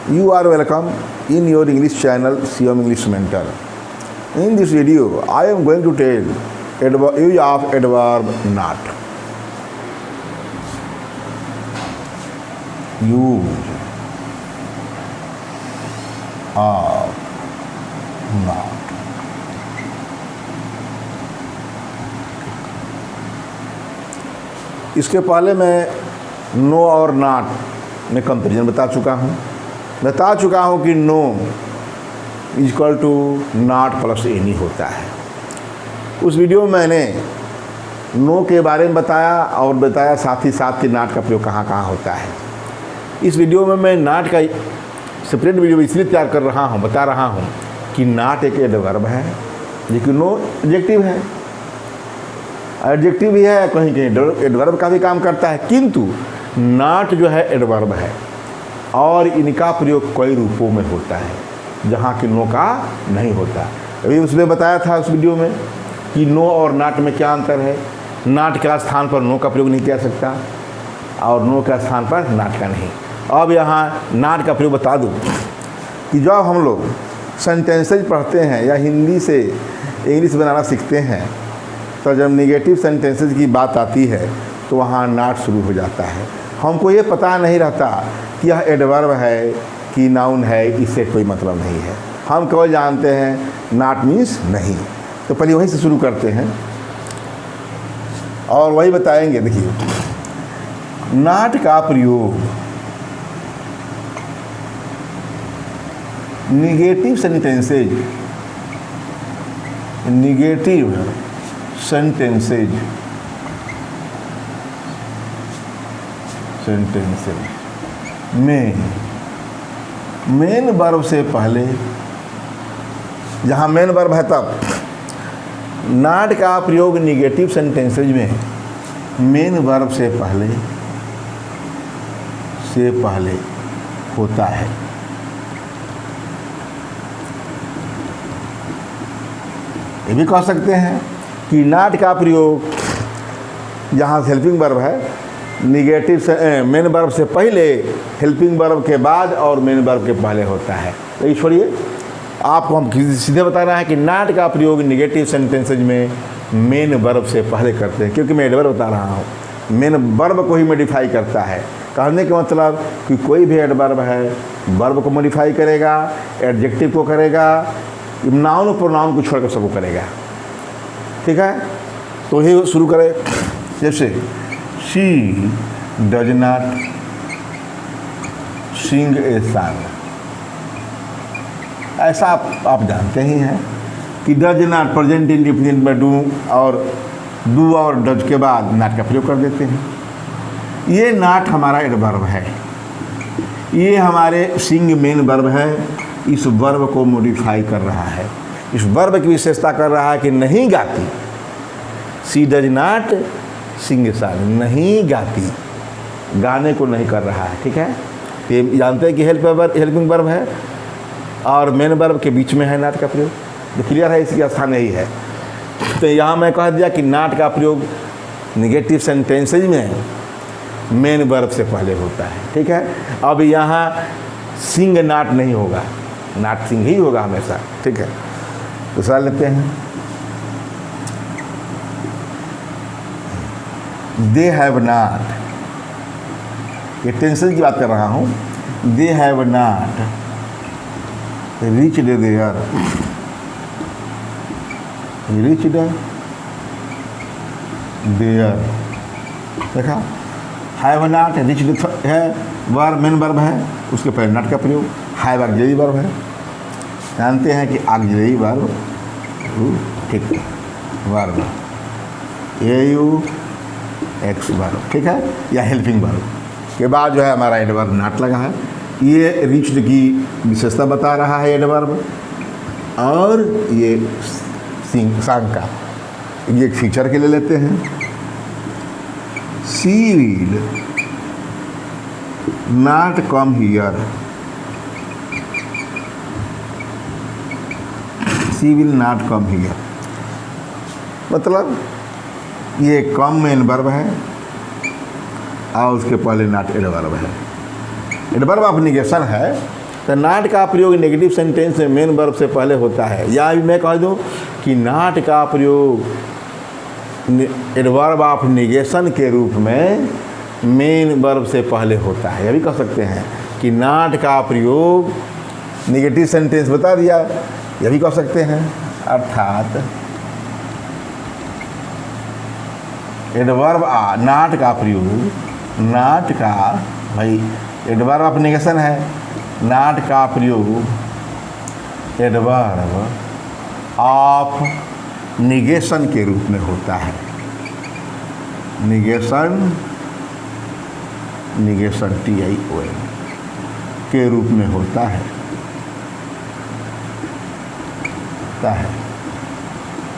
You are welcome in your English channel CM English Mentor. In this video, I am going to tell use of adverb not. Use of not. इसके पहले मैं no और not में comparison बता चुका हूँ कि no equal to not plus any होता है। उस वीडियो में मैंने नो के बारे में बताया और बताया साथ ही साथ कि नॉट का प्रयोग कहाँ कहाँ होता है। इस वीडियो में मैं नॉट का सेपरेट वीडियो इसलिए तैयार कर रहा हूँ, बता रहा हूँ कि नॉट एक एडवर्ब है, लेकिन नो एडजेक्टिव है। एडजेक्टिव भी है, कहीं कहीं एडवर्ब का भी काम करता है, किंतु नॉट जो है एडवर्ब है और इनका प्रयोग कई रूपों में होता है जहाँ कि नो का नहीं होता। अभी उसमें बताया था उस वीडियो में कि नो और नॉट में क्या अंतर है। नॉट के स्थान पर नो का प्रयोग नहीं किया सकता और नो के स्थान पर नॉट का नहीं। अब यहाँ नॉट का प्रयोग बता दूँ कि जब हम लोग सेंटेंसेज पढ़ते हैं या हिंदी से इंग्लिश बनाना सीखते हैं तो जब नेगेटिव सेंटेंसेज की बात आती है तो वहाँ नॉट शुरू हो जाता है। हमको ये पता नहीं रहता कि यह एडवर्ब है कि नाउन है, इससे कोई मतलब नहीं है। हम केवल जानते हैं नॉट मीन्स नहीं। तो पहले वहीं से शुरू करते हैं और वही बताएंगे। देखिए, नॉट का प्रयोग निगेटिव सेंटेंसेज में मेन वर्ब से पहले, जहाँ मेन वर्ब है तब नॉट का प्रयोग निगेटिव सेंटेंसेज में मेन वर्ब से पहले होता है। ये भी कह सकते हैं कि नॉट का प्रयोग जहाँ हेल्पिंग वर्ब है निगेटिव से मेन वर्ब से पहले, हेल्पिंग वर्ब के बाद और मेन वर्ब के पहले होता है। तो ये छोड़िए, आपको हम सीधे बता रहे हैं कि नॉट का प्रयोग निगेटिव सेंटेंसेज में मेन वर्ब से पहले करते हैं, क्योंकि मैं एडवर्ब बता रहा हूँ। मेन वर्ब को ही मॉडिफाई करता है। कहने का मतलब कि कोई भी एडवर्ब है वर्ब को मॉडिफाई करेगा, एडजेक्टिव को करेगा, नाउन प्रोनाउन को छोड़कर सबको करेगा। ठीक है, तो ही शुरू करें। जैसे she does not sing a song, ऐसा आप जानते ही हैं कि डज नॉट प्रेजेंट इंडिफिनिट में डू और डज के बाद नॉट का प्रयोग कर देते हैं। ये नॉट हमारा एडवर्ब है, ये हमारे सिंग मेन वर्ब है। इस वर्ब को मॉडिफाई कर रहा है, इस वर्ब की विशेषता कर रहा है कि नहीं गाती। She does not sing a song, नहीं गाती, गाने को नहीं कर रहा है। ठीक है, ये जानते हैं कि हेल्पिंग वर्ब है और मेन वर्ब के बीच में है नॉट का प्रयोग। जो क्लियर है, इसकी स्थान यही है। तो यहाँ मैं कह दिया कि नॉट का प्रयोग निगेटिव सेंटेंसेज में मेन वर्ब से पहले होता है। ठीक है, अब यहाँ सिंग नॉट नहीं होगा, नॉट सिंग ही होगा हमेशा। ठीक है, दूसरा लेते हैं। दे हैव नॉट, ये टेंशन की बात कर रहा हूँ। They have not reached there, reached there. देखा, हैव नॉट रीच्ड है, वर्ब मेन वर्ब है, उसके पहले नॉट का प्रयोग। हैव ऑक्सिलरी वर्ब है, जानते हैं कि ऑक्सिलरी वर्ब, ठीक है, वर्ब AU एक्स वर्ब, ठीक है, या हेल्पिंग वर्ब के बाद जो है हमारा एडवर्ब नॉट लगा है। ये रीच्ड की विशेषता बता रहा है एडवर्ब, और ये सॉन्ग का ये एक फीचर के लिए लेते हैं। She will not come here, she will not come here, मतलब ये कम मेन वर्ब है और उसके पहले नॉट एडवर्ब है। एडवर्ब ऑफ निगेशन है तो नॉट का प्रयोग नेगेटिव सेंटेंस में मेन वर्ब से पहले होता है, या भी मैं कह दूं कि नॉट का प्रयोग एडवर्ब ऑफ निगेशन के रूप में मेन वर्ब से पहले होता है। यह भी कह सकते हैं कि नॉट का प्रयोग नेगेटिव सेंटेंस बता दिया, यह भी कह सकते हैं। अर्थात एडवर्ब नॉट का प्रयोग, नॉट का भाई एडवर्ब ऑफ निगेशन है, नॉट का प्रयोग एडवर्ब ऑफ निगेशन के रूप में होता है। निगेशन TION के रूप में होता है।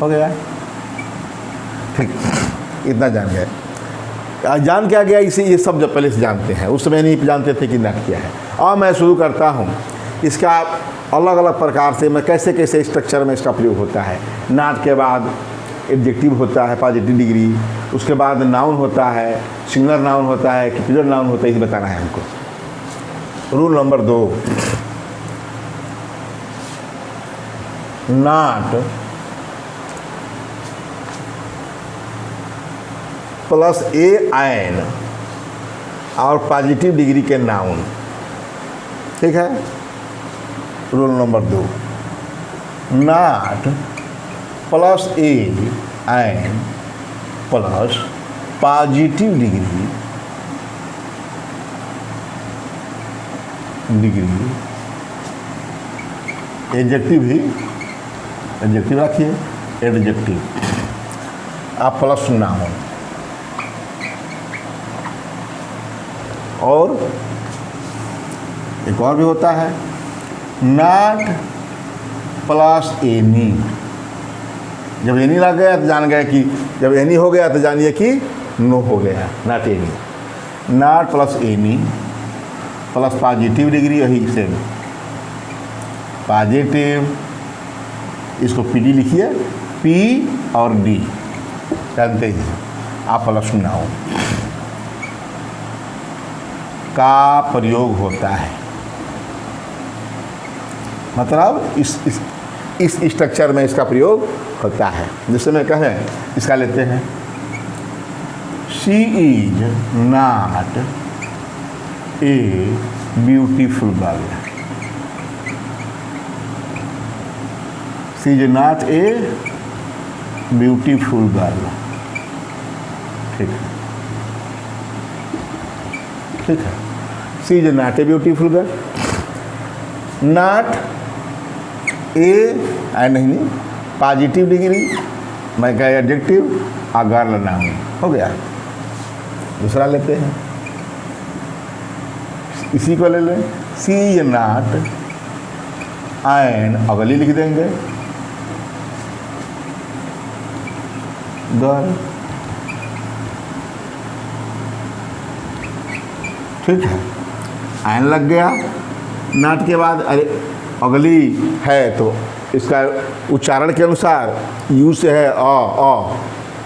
हो गया, ठीक, इतना जान गए। जान क्या गया इसे, ये सब जब पहले से जानते हैं, उस समय नहीं जानते थे कि नॉट क्या है। और मैं शुरू करता हूँ इसका अलग अलग प्रकार से, मैं कैसे कैसे स्ट्रक्चर में इसका प्रयोग होता है। नॉट के बाद एडजेक्टिव होता है पॉजिटिव डिग्री, उसके बाद नाउन होता है, सिंगुलर नाउन होता है कि प्लूरल नाउन होता है, ये बताना है हमको। Rule number 2, not plus AN और पॉजिटिव डिग्री के नाउन, ठीक है। Rule number 2, not plus AN plus positive degree adjective he, adjective रखिए, एडजेक्टिव आप प्लस नाउन, और एक और भी होता है नॉट प्लस एनी। जब एनी लग गया तो जान गए कि, जब एनी हो गया तो जानिए कि नो हो गया, not any. Not plus any plus positive degree, यही से पॉजिटिव, इसको PD लिखिए, P और D जानते ही आप, प्लस नाउन का प्रयोग होता है। मतलब इस स्ट्रक्चर में इसका प्रयोग होता है। जैसे मैं कहें, इसका लेते हैं, she is not a beautiful girl. She is not a beautiful girl, ठीक है, ठीक है। She is not a beautiful girl, not नहीं पॉजिटिव डिग्री, मैं कह एडजेक्टिव और गर्ल नाउन, हो गया। दूसरा लेते हैं, इसी को ले लें, सी इज नॉट एन, अगली लिख देंगे गर्ल, ठीक है। एन लग गया, नॉट के बाद अरे अगली है तो इसका उच्चारण के अनुसार यू से है, अ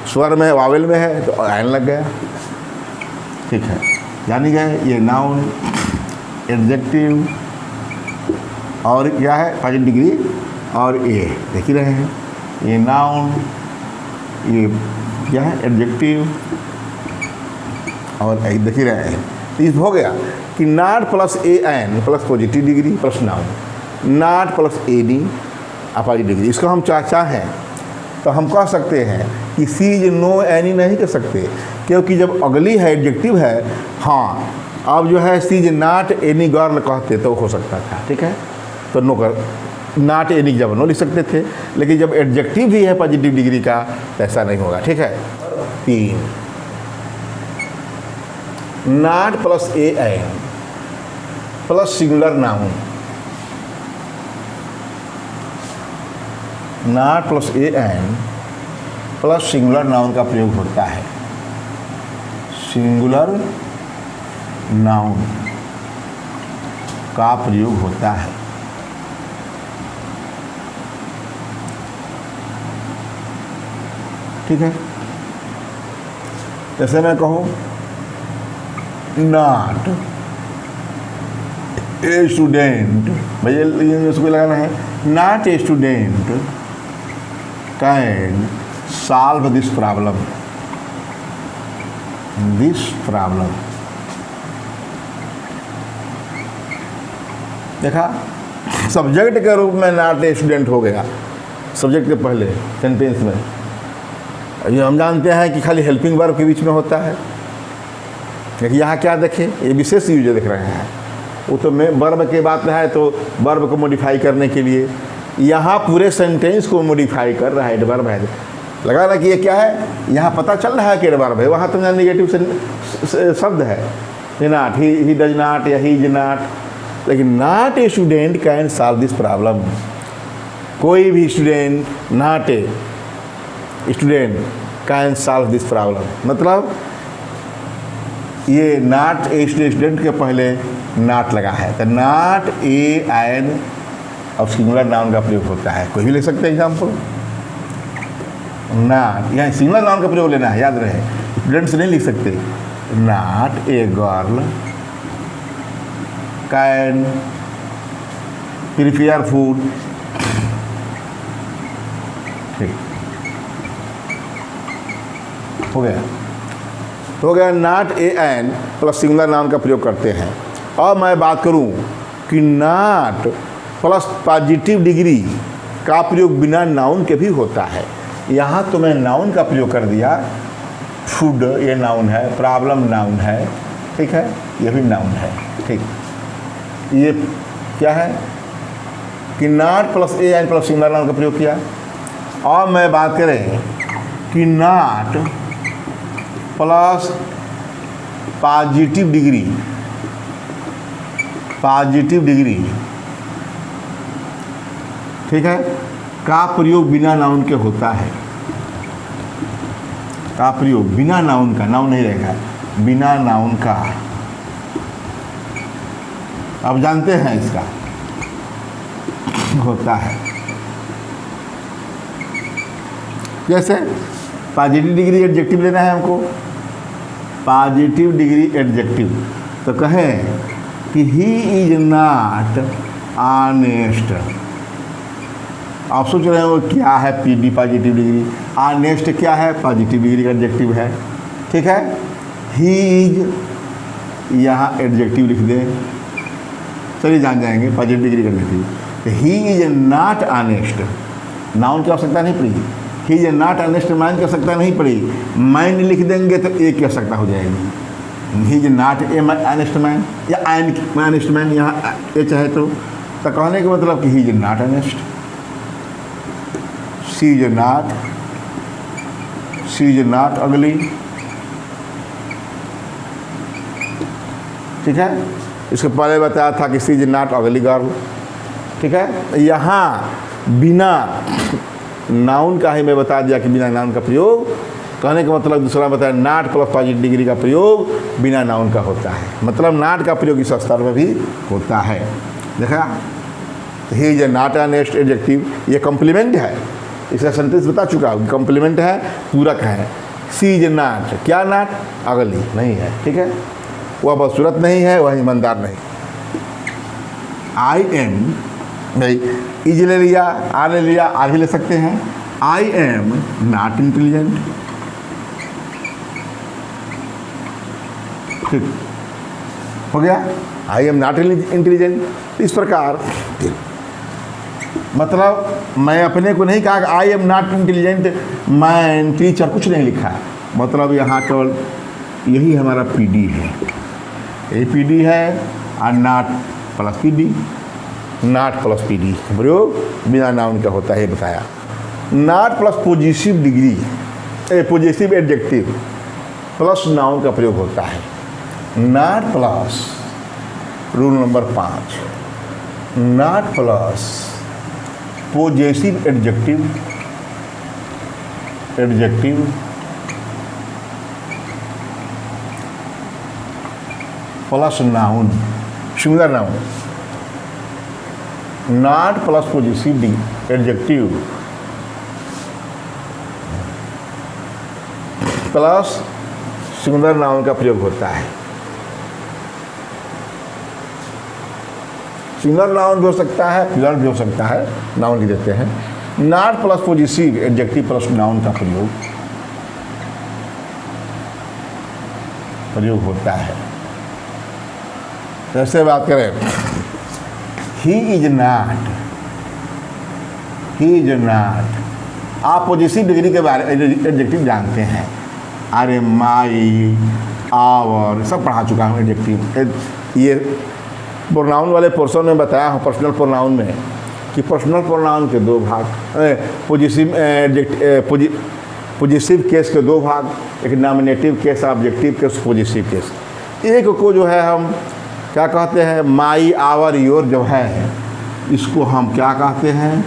स्वर में, वावेल में है तो एन लग गया, ठीक है। जानी गए ये नाउन, एडजेक्टिव और क्या है पॉजिटिव डिग्री, और ये देख ही रहे हैं, ये नाउन, ये क्या है एडजेक्टिव, और देख ही रहे हैं। इस हो गया कि not plus AN plus positive degree plus noun, not plus AD opposite degree. इसको हम चाहें तो हम कह सकते हैं कि सी इज नो एनी नहीं कह सकते, क्योंकि जब अगली है एडजेक्टिव है, हाँ अब जो है सी इज नॉट एनी गर्ल कहते तो हो सकता था, ठीक है। तो नो कर, नॉट एनी जब नो लिख सकते थे, लेकिन जब एडजेक्टिव भी है पॉजिटिव डिग्री का तो ऐसा नहीं होगा, ठीक है। 3 not plus AN plus singular noun, not plus AN plus singular noun का प्रयोग होता है। सिंगुलर नाउन का प्रयोग होता है, ठीक है। जैसे मैं कहूँ नॉट ए स्टूडेंट, भैया इसको लगाना है, not a student can solve this problem, देखा, सब्जेक्ट के रूप में नॉट ए स्टूडेंट हो गया सब्जेक्ट के पहले सेंटेंस में। ये हम जानते हैं कि खाली हेल्पिंग वर्ब के बीच में होता है, लेकिन यहाँ क्या देखें, ये विशेष यूज देख रहे हैं। वो तो मैं वर्ब के बात है तो वर्ब को मॉडिफाई करने के लिए, यहाँ पूरे सेंटेंस को मॉडिफाई कर रहा है, एडवर्ब है। लगा ना कि ये क्या है, यहाँ पता चल रहा है कि एडवर्ब है, वहाँ तो यहाँ निगेटिव शब्द है, ये नॉट, ही डज नॉट या ही इज नॉट। लेकिन not a student can solve this problem, कोई भी student, not a student can solve this problem, मतलब ये नॉट ए स्टूडेंट के पहले नॉट लगा है, तो नॉट ए एन अब सिंगुलर नाउन का प्रयोग होता है। कोई भी लिख सकते हैं एग्जाम्पल, नॉट, यहाँ सिंगुलर नाउन का प्रयोग लेना है, याद रहे, स्टूडेंट से नहीं लिख सकते। Not a girl can prepare food, ठीक हो गया, तो हो गया not a an plus singular noun का प्रयोग करते हैं। और मैं बात करूं कि नॉट प्लस पॉजिटिव डिग्री का प्रयोग बिना नाउन के भी होता है। यहाँ तो मैं नाउन का प्रयोग कर दिया, फूड ये नाउन है, प्रॉब्लम नाउन है, ठीक है, ये भी नाउन है, ठीक। ये क्या है कि not plus a an plus singular noun का प्रयोग किया। और मैं बात करें कि नॉट प्लस पॉजिटिव डिग्री, ठीक है, का प्रयोग बिना नाउन के होता है, का प्रयोग बिना नाउन का, नाउन नहीं रहेगा, बिना नाउन का, आप जानते हैं इसका होता है। जैसे पॉजिटिव डिग्री एडजेक्टिव लेना है हमको, पॉजिटिव डिग्री एडजेक्टिव, तो कहें कि ही इज नॉट ऑनेस्ट। आप सोच रहे हो क्या है पीडी पॉजिटिव डिग्री, ऑनेस्ट क्या है, पॉजिटिव डिग्री का एडजेक्टिव है, ठीक है। ही इज, यहाँ एडजेक्टिव लिख दें, चलिए जान जाएंगे पॉजिटिव डिग्री का adjective. He is not honest, noun की आवश्यकता नहीं पड़ी, ही इज नॉट ऑनेस्ट मैन की आवश्यकता नहीं पड़ी, मैन लिख देंगे तो एक की आवश्यकता हो जाएगी। ही is not a honest man या एन ऑनेस्ट मैन, यहाँ ए चाहे तो कहने का मतलब कि ही is not honest, she is not अगली, ठीक है। इसके पहले बताया था कि शी इज नॉट अगली गर्ल, ठीक है। यहाँ बिना नाउन का ही मैं बता दिया कि बिना नाउन का प्रयोग, कहने का मतलब दूसरा बताया, नॉट प्लस पॉजिटिव डिग्री का प्रयोग बिना नाउन का होता है, मतलब नॉट का प्रयोग इस स्तर में भी होता है। देखा, ही इज नॉट ऑनेस्ट एडजेक्टिव, ये कॉम्प्लीमेंट है, इसका सेंटेंस बता चुका हूँ, कॉम्प्लीमेंट है, पूरक है। सी इज नॉट, क्या नॉट, अगली नहीं है, ठीक है, वह बदसूरत नहीं है, वह ईमानदार नहीं। आई एम, भाई इज ले लिया, आर ले लिया, आर भी ले सकते हैं। आई एम नॉट इंटेलिजेंट, ठीक हो गया, आई एम नॉट इंटेलिजेंट। इस प्रकार मतलब मैं अपने को नहीं कहा कि आई एम नॉट इंटेलिजेंट, मैं टीचर कुछ नहीं लिखा, मतलब यहाँ केवल यही हमारा पीडी है, ये पीडी है, और not plus PD, not plus PD प्रयोग बिना नाउन का होता है, बताया। Not plus positive degree, positive adjective plus noun का प्रयोग होता है। Not plus, rule number 5, not plus positive adjective plus noun, singular noun, not plus positive adjective plus singular noun का प्रयोग होता है। सिंगुलर नाउन भी हो सकता है, प्लूरल भी हो सकता है, नाउन लिख देते हैं। Not plus positive adjective plus noun का प्रयोग होता है। जैसे बात करें, ही is not, he is not, आप पॉजिटिव डिग्री के बारे में एडजेक्टिव जानते हैं। अरे माई, आवर, सब पढ़ा चुका हूँ एडजेक्टिव। ये प्रोनाउन वाले पोर्शन में बताया हूँ, पर्सनल प्रोनाउन में, कि पर्सनल प्रोनाउन के दो भाग, पॉजिटिव केस के दो भाग, एक nominative case, objective case, positive case. एक को जो है हम क्या कहते हैं, माई, आवर, योर जो है, इसको हम क्या कहते हैं,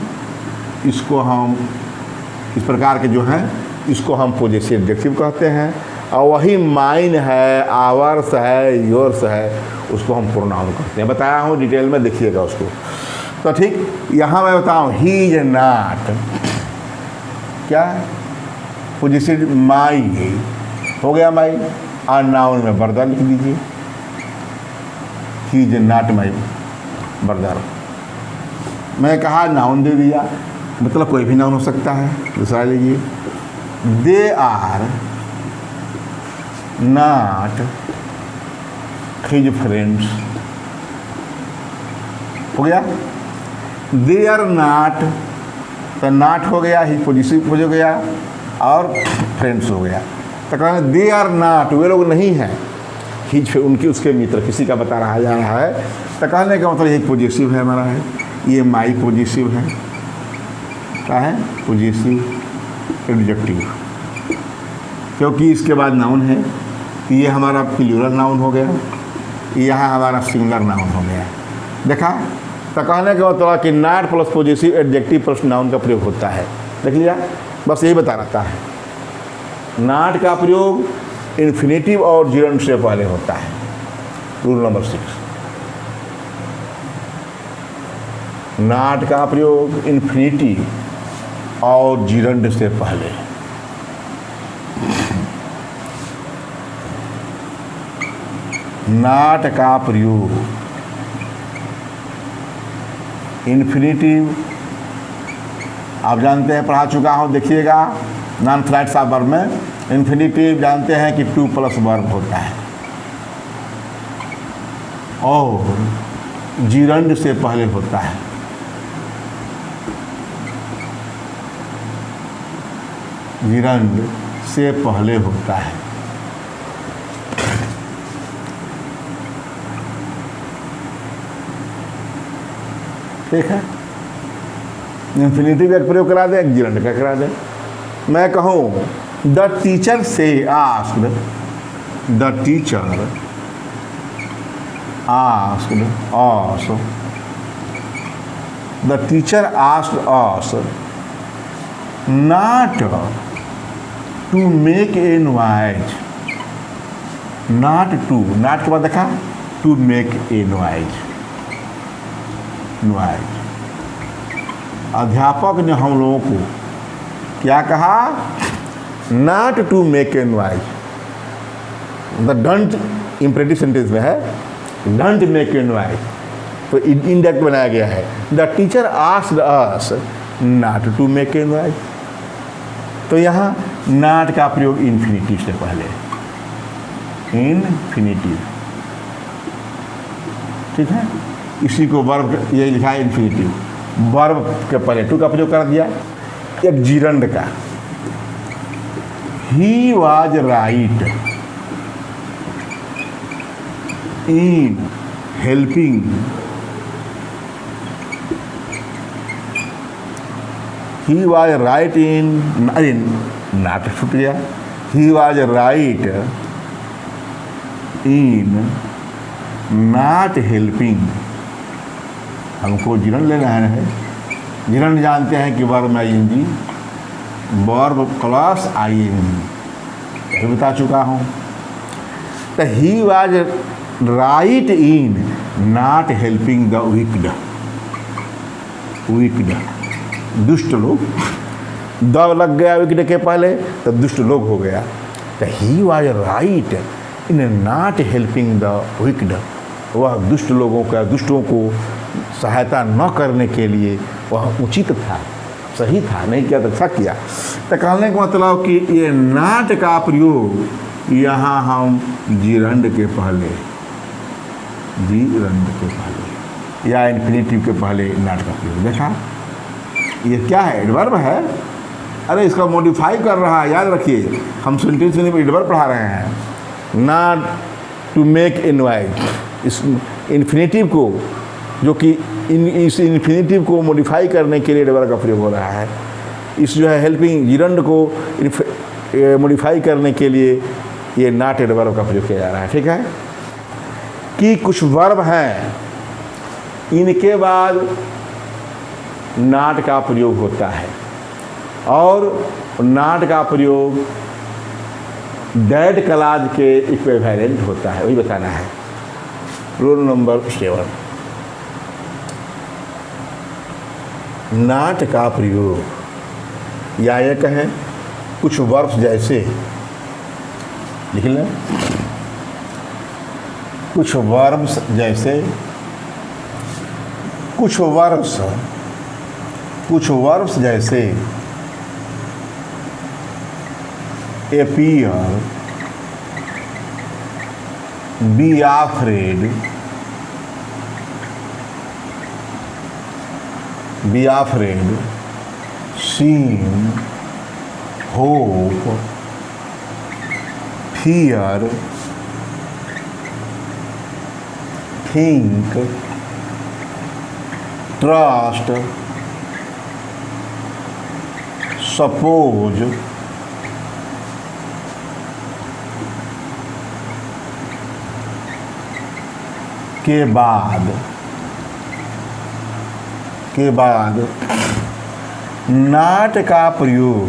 इसको हम इस प्रकार के जो हैं, इसको हम पॉजिटिव एडजेक्टिव कहते हैं। और वही माइन है, आवर्स है, योर्स है, उसको हम प्रोनाउन कहते हैं। बताया हूँ डिटेल में, देखिएगा उसको। तो ठीक, यहाँ मैं बताऊँ, ही इज नॉट, क्या पॉजिटिव माई है, हो गया माई, और नाउन में ब्रदर लिख दीजिए, ही इज नॉट माई ब्रदर। मैं कहा नाउन दे दिया, मतलब कोई भी नाउन हो सकता है। दूसरा लीजिए, they are not his friends, हो गया। दे आर नॉट, तो नॉट हो गया, हिज पॉजिटिव हो गया, और फ्रेंड्स हो गया। तो कहना दे आर नॉट, वे लोग नहीं हैं, हिज उनके उसके मित्र, किसी का बता रहा जा रहा है। तो कहने का मतलब ये पॉजिटिव है हमारा, है ये माई पॉजिटिव है, क्या है, पॉजिटिव एडजेक्टिव, क्योंकि इसके बाद नाउन है। ये हमारा प्लूरल नाउन हो गया, यहाँ हमारा सिंगुलर नाउन हो गया। देखा, तो कहने का मतलब कि not plus positive adjective plus noun का प्रयोग होता है। देख लिया, बस यही बता रहता है। नॉट का प्रयोग इन्फिनेटिव और जिरंड से पहले होता है, रूल नंबर 6। नॉट का प्रयोग इन्फिनेटिव और जिरंड से पहले। नॉट का प्रयोग इन्फिनेटिव, आप जानते हैं, पढ़ा चुका हूँ, देखिएगा नॉन फ्लाइट्स ऑफ वर्ब में इन्फिनेटिव जानते हैं कि 2 प्लस वर्ब होता है, और जिरंड से पहले होता है। जिरंड से पहले होता है। ठीक है, इन्फिनेटिव का प्रयोग करा दें, एक जिरंड का करा दें। मैं कहूँ द टीचर से asked, the teacher asked us, the teacher asked us not to make a noise, not to, not के बाद देखा to make a noise, noise. अध्यापक ने हम लोगों को क्या कहा, not to make a noise. The don't imperative sentence में है, डंट मेक ए नॉइज, तो इंडायरेक्ट बनाया गया है। The teacher asked us not to make a noise, तो यहाँ नॉट का प्रयोग इन्फिनेटिव से पहले, इन्फिनेटिव। ठीक है, इसी को वर्ब, ये लिखा है इन्फिनेटिव, वर्ब के पहले टू का प्रयोग कर दिया। एक जिरंड का, he was right in helping, he was right in, अरे नाट छूट गया, he was right in not helping. हमको जिरंड लेना है। जिरंड जानते हैं कि वर्ब में आईएनजी, वर्ब प्लस आईएनजी, ये बता चुका हूँ। तो ही was right in not helping the wicked, wicked दुष्ट लोग, द लग गया विक्ड के पहले तो दुष्ट लोग हो गया। तो ही was right in not helping the wicked, वह दुष्ट लोगों का, दुष्टों को सहायता न करने के लिए वह उचित था, सही था, नहीं किया तो अच्छा किया। तो कहने का मतलब कि ये नाट का प्रयोग यहाँ हम जिरंड के पहले, जिरंड के पहले या इन्फिनेटिव के पहले नाट का प्रयोग देखा। ये क्या है? एडवर्ब है। अरे इसका मॉडिफाई कर रहा है, याद रखिए हम सेंटेंस में एडवर्ब पढ़ा रहे हैं। नॉट टू मेक इनवाइट, इस इन्फिनेटिव को, जो कि इस इन्फिनेटिव को मॉडिफाई करने के लिए एडवर्ब का प्रयोग हो रहा है। इस जो है हेल्पिंग जिरंड को मॉडिफाई करने के लिए ये नॉट एडवर्ब का प्रयोग किया जा रहा है। ठीक है कि कुछ वर्ब हैं इनके बाद नॉट का प्रयोग होता है और नॉट का प्रयोग दैट क्लॉज के इक्विवेलेंट होता है, वही बताना है। रूल नंबर 7, नॉट का प्रयोग या ये कहें कुछ वर्ब्स जैसे, लिख लें, कुछ वर्ब्स जैसे, कुछ वर्ब्स जैसे appear, be afraid, seem, hope, fear, think, trust, suppose, के बाद नॉट का प्रयोग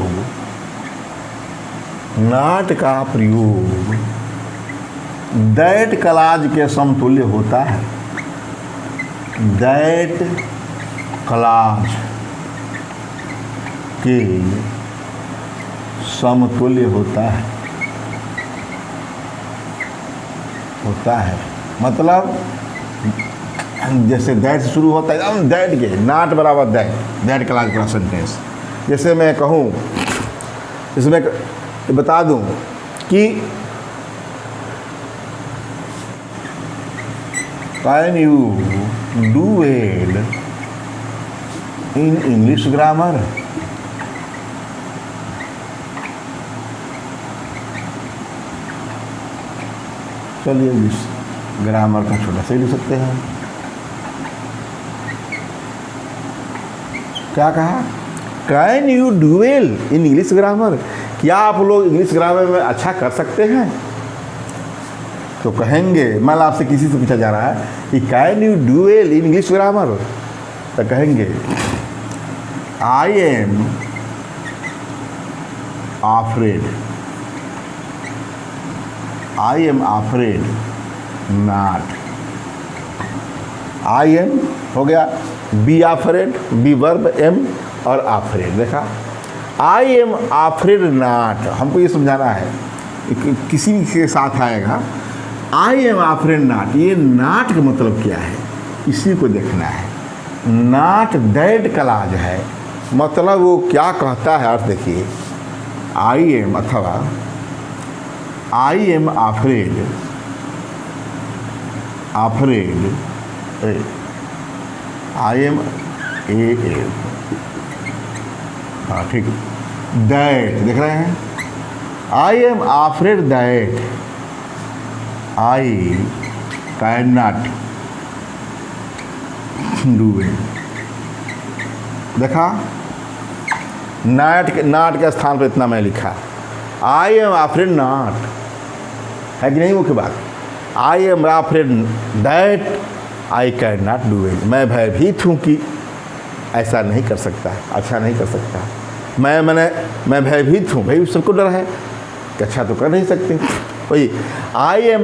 दैट क्लॉज के समतुल्य होता है। दैट क्लॉज के समतुल्य होता है। मतलब जैसे दैट से शुरू होता है, दैट के नॉट बराबर दैट क्लॉज का सेंटेंस। जैसे मैं कहूँ, इसमें बता दूँ कि can you do well in English grammar? चलिए इंग्लिश ग्रामर का छोटा सा ही लिख सकते हैं। क्या कहा? Can you do well in English grammar? क्या आप लोग इंग्लिश ग्रामर में अच्छा कर सकते हैं? तो कहेंगे, मान लो आपसे किसी से पूछा जा रहा है कि can you do well in English grammar, तो कहेंगे I am afraid not। I am हो गया, be afraid, be verb, am और afraid। देखा, आई एम afraid not, हमको ये समझाना है, किसी के साथ आएगा आई एम afraid not, ये not का मतलब क्या है इसी को देखना है। not दैट क्लॉज है, मतलब वो क्या कहता है, अर्थ देखिए। आई एम अथवा आई एम afraid, आई एम हाँ ठीक, दैट देख रहे हैं, आई am afraid that I can not do it. देखा, नॉट के स्थान पर इतना मैं लिखा, आई एम afraid नॉट, है कि नहीं मुख्य बात। आई am afraid that I can not do it, मैं भयभीत हूँ कि ऐसा नहीं कर सकता, अच्छा नहीं कर सकता। मैं भयभीत हूँ, भाई सबको डर है कि अच्छा तो कर नहीं सकते। वही आई एम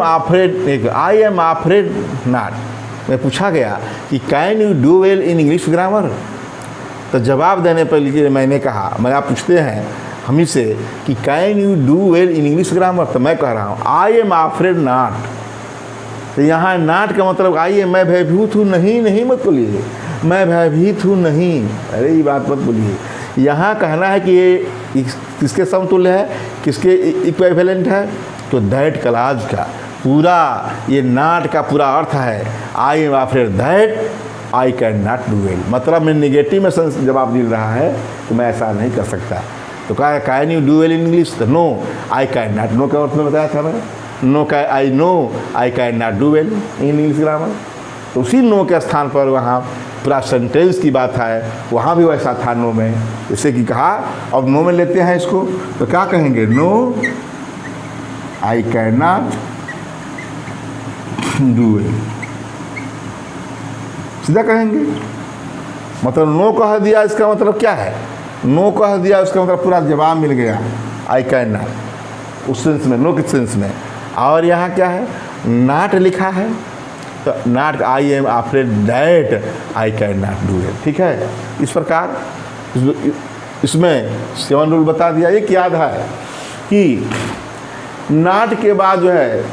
afraid नॉट में पूछा गया कि can you do well in English grammar, तो जवाब देने पर लीजिए मैंने कहा, आप पूछते हैं हम ही से कि can you do well in English grammar, तो मैं कह रहा हूँ आई एम afraid नॉट, तो यहाँ नाट का मतलब आइए, मैं भयभीत हूँ नहीं, नहीं मत बोलिए, मैं भयभीत हूँ नहीं, अरे ये बात मत बोलिए। यहाँ कहना है कि ये किसके समतुल्य है, किसके इक्विवेलेंट है, तो दैट क्लॉज का पूरा ये नाट का पूरा अर्थ है I am afraid that I can not do well. मतलब मैं निगेटिव में जवाब मिल रहा है तो मैं ऐसा नहीं कर सकता। तो कहा can you do well in English, तो no I can not. No का अर्थ में बताया था मैंने, नो का I know I can not do well in English grammar. तो उसी नो के स्थान पर वहाँ पूरा सेंटेंस की बात है, वहाँ भी वैसा था नो में। जैसे कि कहा अब नो में लेते हैं इसको, तो क्या कहेंगे, no I can not do well, सीधा कहेंगे। मतलब नो कह दिया, इसका मतलब क्या है, नो कह दिया उसका मतलब पूरा जवाब मिल गया, आई कैन नॉट उस सेंस में, नो के सेंस में। और यहाँ क्या है, नॉट लिखा है, तो not I am afraid that I can not do it. ठीक है, इस प्रकार इसमें 7 रूल बता दिया। एक याद है कि नॉट के बाद जो है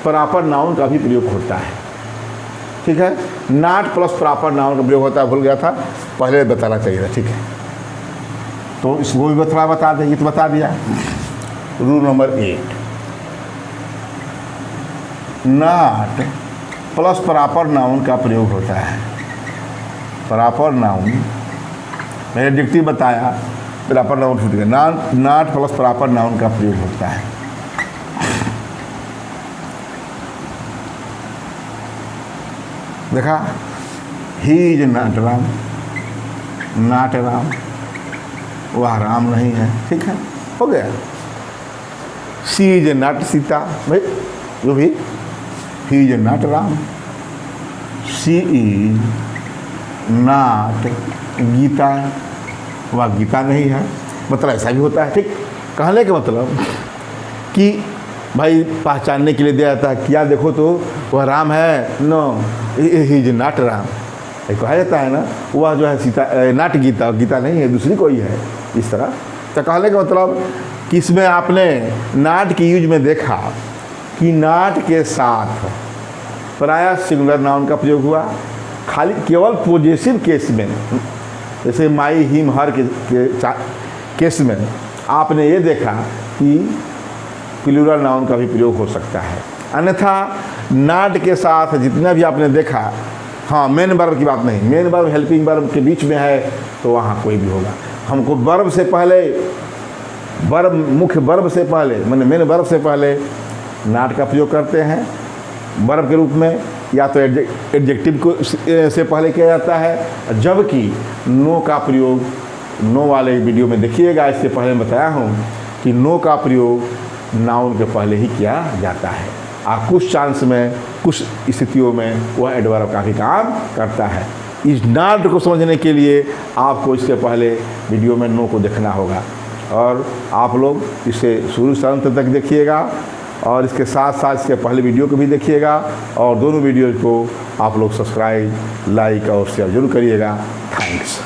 प्रॉपर नाउन का भी प्रयोग होता है। ठीक है, नॉट प्लस प्रॉपर नाउन का प्रयोग होता है, भूल गया था, पहले बताना चाहिए था। ठीक है, तो इसको भी थोड़ा बता दें, ये तो बता दिया। Rule number 8, not plus proper noun का प्रयोग होता है। प्रॉपर नाउन मैंने एडजेक्टिव बताया, प्रॉपर नाउन छूट गया, नॉट प्लस प्रॉपर नाउन का प्रयोग होता है। देखा, ही is not Ram, not Ram, वह राम नहीं है। ठीक है, हो गया। सी इज नॉट सीता, भाई जो भी, he is not Ram, she is not Gita, वह गीता नहीं है। मतलब ऐसा भी होता है। ठीक, कहने का मतलब कि भाई पहचानने के लिए दिया जाता है, क्या देखो तो वह राम है, no he is not Ram, कहा जाता है ना, वह जो है सीता नॉट गीता, गीता नहीं है, दूसरी कोई है, इस तरह। तो कहने का मतलब कि इसमें आपने नॉट की यूज में देखा कि नॉट के साथ प्रायः सिंगुलर नाउन का प्रयोग हुआ, खाली केवल पॉजिटिव केस में, जैसे माई हिम हर के केस में आपने ये देखा कि प्लूरल नाउन का भी प्रयोग हो सकता है। अन्यथा नॉट के साथ जितना भी आपने देखा, हाँ मेन वर्ब की बात नहीं, मेन वर्ब हेल्पिंग वर्ब के बीच में है तो वहाँ कोई भी होगा। हमको वर्ब से पहले, वर्ब मुख्य वर्ब से पहले, मैंने मेन वर्ब से पहले नॉट का प्रयोग करते हैं वर्ब के रूप में, या तो एडजेक्टिव को से पहले किया जाता है, जबकि नो का प्रयोग, नो वाले वीडियो में देखिएगा, इससे पहले बताया हूँ कि नो का प्रयोग नाउन के पहले ही किया जाता है। कुछ चांस में, कुछ स्थितियों में वह एडवर्ब का भी काम करता है। इस नॉट को समझने के लिए आपको इससे पहले वीडियो में नो को देखना होगा, और आप लोग इसे शुरू से अंत तक देखिएगा, और इसके साथ साथ इसके पहले वीडियो को भी देखिएगा, और दोनों वीडियो को आप लोग सब्सक्राइब, लाइक और शेयर जरूर करिएगा। थैंक्स।